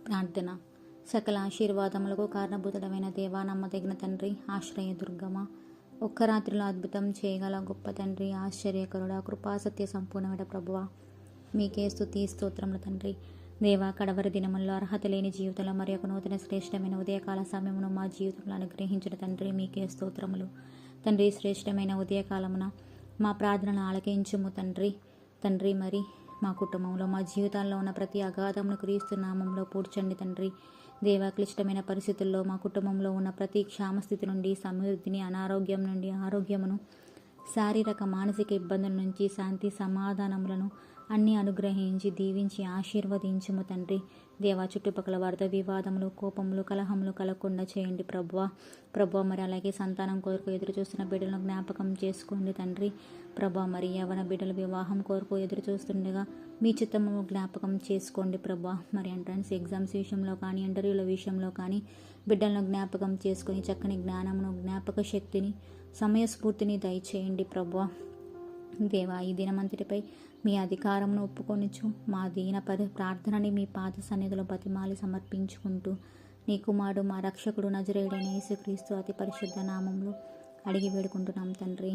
ప్రార్థన. సకల ఆశీర్వాదములకు కారణభూతుడమైన దేవా, నమ్మదగిన తండ్రి, ఆశ్రయ దుర్గమా, ఒక్క రాత్రిలో అద్భుతం చేయగల గొప్ప తండ్రి, ఆశ్చర్యకరుడా, కృపా సత్య సంపూర్ణమైన ప్రభువా, మీకే స్తుతి స్తోత్రములు తండ్రి. దేవా, కడవరి దినముల్లో అర్హత లేని జీవితంలో మరి ఒక నూతన శ్రేష్టమైన ఉదయకాల సమయమును మా జీవితంలో అనుగ్రహించిన తండ్రి, మీకే స్తోత్రములు తండ్రి. శ్రేష్టమైన ఉదయకాలమున మా ప్రార్థనలు ఆలకించుము తండ్రి. మరి మా కుటుంబంలో, మా జీవితాల్లో ఉన్న ప్రతి అగాధమును క్రీస్తు నామంలో పూడ్చండి తండ్రి. దేవా, క్లిష్టమైన పరిస్థితుల్లో మా కుటుంబంలో ఉన్న ప్రతి క్షామస్థితి నుండి సమృద్ధిని, అనారోగ్యం నుండి ఆరోగ్యమును, శారీరక మానసిక ఇబ్బందుల నుంచి శాంతి సమాధానములను అన్నీ అనుగ్రహించి దీవించి ఆశీర్వదించుము తండ్రి. దేవా, చుట్టుపక్కల వరద, వివాదములు, కోపములు, కలహములు కలగకుండా చేయండి ప్రభువా. మరి అలాగే సంతానం కొరకు ఎదురు చూస్తున్న బిడ్డలను జ్ఞాపకం చేసుకోండి తండ్రి. ప్రభువా, మరి యవన బిడ్డల వివాహం కొరకు ఎదురు చూస్తుండగా మీ చిత్తము జ్ఞాపకం చేసుకోండి ప్రభువా. మరి ఎంట్రన్స్ ఎగ్జామ్స్ విషయంలో కానీ, ఇంటర్వ్యూల విషయంలో కానీ బిడ్డలను జ్ఞాపకం చేసుకొని చక్కని జ్ఞానమును, జ్ఞాపక శక్తిని, సమయస్ఫూర్తిని దయచేయండి ప్రభువా. దేవా, ఈ దినమంతటిపై మీ అధికారమును ఒప్పుకొనిచు మా దీన ప్రార్థనని మీ పాద సన్నిధిలో బతిమాలి సమర్పించుకుంటూ నీ కుమారుడు, మా రక్షకుడు, నజరేయుడైన యేసుక్రీస్తు అతి పరిశుద్ధ నామంలో అడిగి వేడుకుంటున్నాం తండ్రి.